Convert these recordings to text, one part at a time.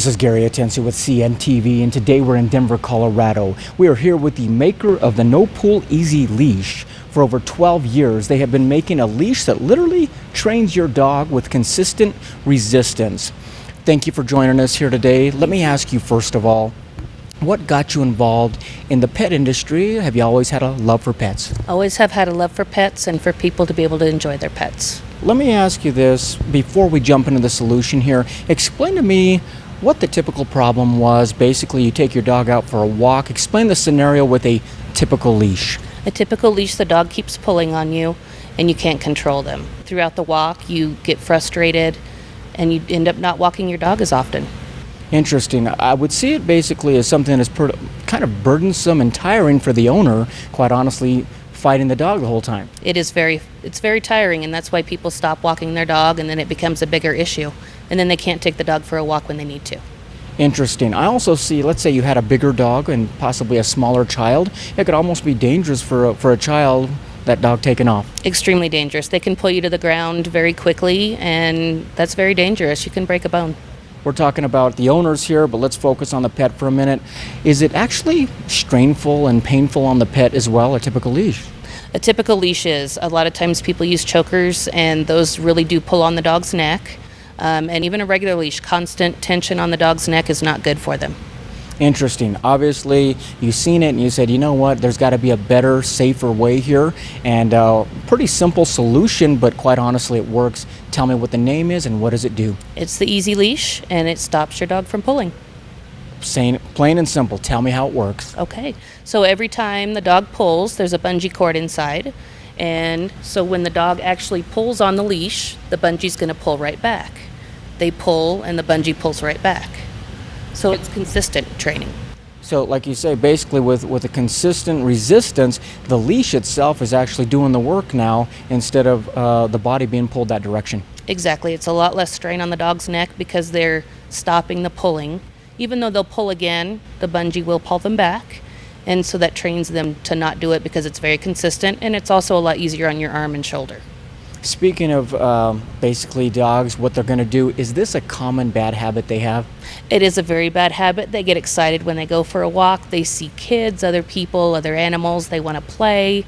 This is Gary Atensi with CNTV, and today we're in Denver, Colorado. We are here with the maker of the No Pull Easy leash. For over 12 years, they have been making a leash that literally trains your dog with consistent resistance. Thank you for joining us here today. Let me ask you, first of all, what got you involved in the pet industry? Have you always had a love for pets? Always have had a love for pets and for people to be able to enjoy their pets. Let me ask you this, before we jump into the solution here, explain to me what the typical problem was. Basically, you take your dog out for a walk. Explain the scenario with a typical leash. A typical leash, the dog keeps pulling on you and you can't control them. Throughout the walk, you get frustrated and you end up not walking your dog as often. Interesting. I would see it basically as something that's kind of burdensome and tiring for the owner, quite honestly, fighting the dog the whole time. It's very tiring, and that's why people stop walking their dog, and then it becomes a bigger issue. And then they can't take the dog for a walk when they need to. Interesting. I also see, let's say you had a bigger dog and possibly a smaller child, it could almost be dangerous for a child, that dog taking off. Extremely dangerous. They can pull you to the ground very quickly, and that's very dangerous. You can break a bone. We're talking about the owners here, but let's focus on the pet for a minute. Is it actually strainful and painful on the pet as well, a typical leash? A typical leash is, a lot of times people use chokers, and those really do pull on the dog's neck. And even a regular leash, constant tension on the dog's neck is not good for them. Interesting. Obviously, you've seen it and you said, you know what, there's got to be a better, safer way here. And pretty simple solution, but quite honestly, it works. Tell me what the name is and what does it do? It's the Easy Leash, and it stops your dog from pulling. Saying it plain and simple, tell me how it works. Okay. So every time the dog pulls, there's a bungee cord inside. And so when the dog actually pulls on the leash, the bungee's going to pull right back. They pull and the bungee pulls right back. So it's consistent training. So like you say, basically with a consistent resistance, the leash itself is actually doing the work now instead of the body being pulled that direction. Exactly. It's a lot less strain on the dog's neck because they're stopping the pulling. Even though they'll pull again, the bungee will pull them back. And so that trains them to not do it because it's very consistent, and it's also a lot easier on your arm and shoulder. Speaking of basically dogs, what they're going to do, is this a common bad habit they have? It is a very bad habit. They get excited when they go for a walk. They see kids, other people, other animals. They want to play.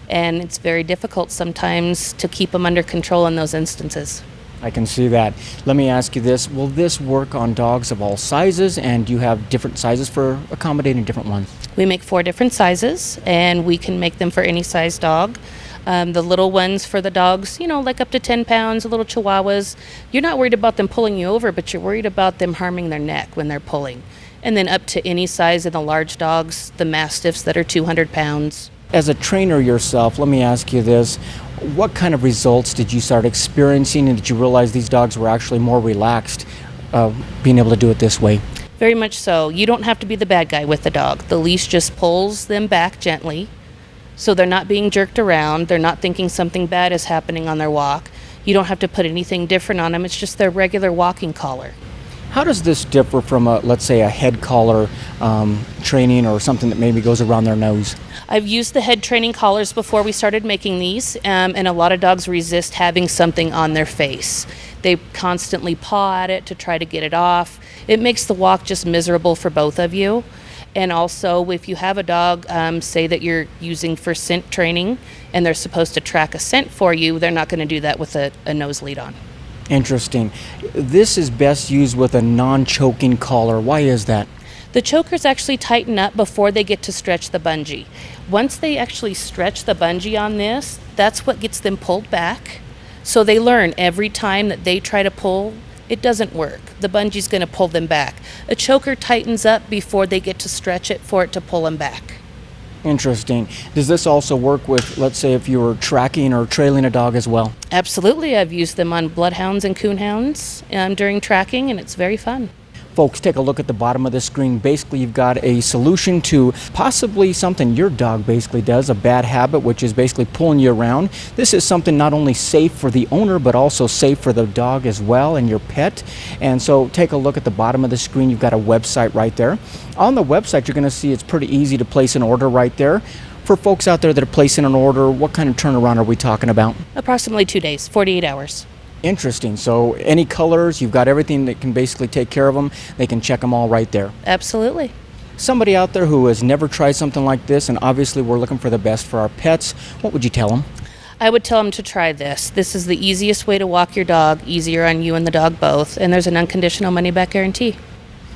And it's very difficult sometimes to keep them under control in those instances. I can see that. Let me ask you this. Will this work on dogs of all sizes, and do you have different sizes for accommodating different ones? We make 4 different sizes, and we can make them for any size dog. The little ones for the dogs, like up to 10 pounds, little chihuahuas, you're not worried about them pulling you over, but you're worried about them harming their neck when they're pulling. And then up to any size of the large dogs, the mastiffs that are 200 pounds. As a trainer yourself, let me ask you this. What kind of results did you start experiencing, and did you realize these dogs were actually more relaxed being able to do it this way? Very much so. You don't have to be the bad guy with the dog. The leash just pulls them back gently. So they're not being jerked around. They're not thinking something bad is happening on their walk. You don't have to put anything different on them. It's just their regular walking collar. How does this differ from, let's say, a head collar training or something that maybe goes around their nose? I've used the head training collars before we started making these, and a lot of dogs resist having something on their face. They constantly paw at it to try to get it off. It makes the walk just miserable for both of you. And also, if you have a dog, say that you're using for scent training, and they're supposed to track a scent for you, they're not going to do that with a nose lead on. Interesting. This is best used with a non-choking collar. Why is that? The chokers actually tighten up before they get to stretch the bungee. Once they actually stretch the bungee on this, that's what gets them pulled back. So they learn every time that they try to pull, it doesn't work. The bungee's going to pull them back. A choker tightens up before they get to stretch it for it to pull them back. Interesting. Does this also work with, let's say, if you were tracking or trailing a dog as well? Absolutely. I've used them on bloodhounds and coonhounds during tracking, and it's very fun. Folks, take a look at the bottom of the screen. Basically, you've got a solution to possibly something your dog basically does, a bad habit, which is basically pulling you around. This is something not only safe for the owner, but also safe for the dog as well and your pet. And so take a look at the bottom of the screen. You've got a website right there. On the website, you're going to see it's pretty easy to place an order right there. For folks out there that are placing an order, what kind of turnaround are we talking about? Approximately 2 days, 48 hours. Interesting. So any colors, you've got everything that can basically take care of them. They can check them all right there. Absolutely. Somebody out there who has never tried something like this, and obviously we're looking for the best for our pets, what would you tell them? I would tell them to try this. This is the easiest way to walk your dog, easier on you and the dog both, and there's an unconditional money-back guarantee.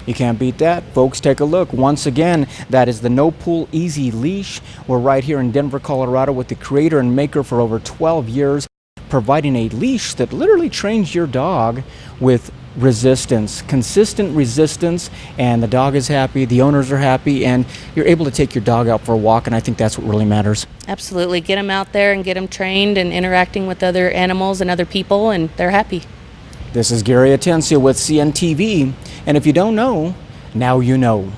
You can't beat that. Folks, take a look. Once again, that is the No Pull Easy Leash. We're right here in Denver, Colorado with the creator and maker for over 12 years, providing a leash that literally trains your dog with resistance, consistent resistance, and the dog is happy, the owners are happy, and you're able to take your dog out for a walk, and I think that's what really matters. Absolutely. Get them out there and get them trained and interacting with other animals and other people, and they're happy. This is Gary Atencia with CNTV, and if you don't know, now you know.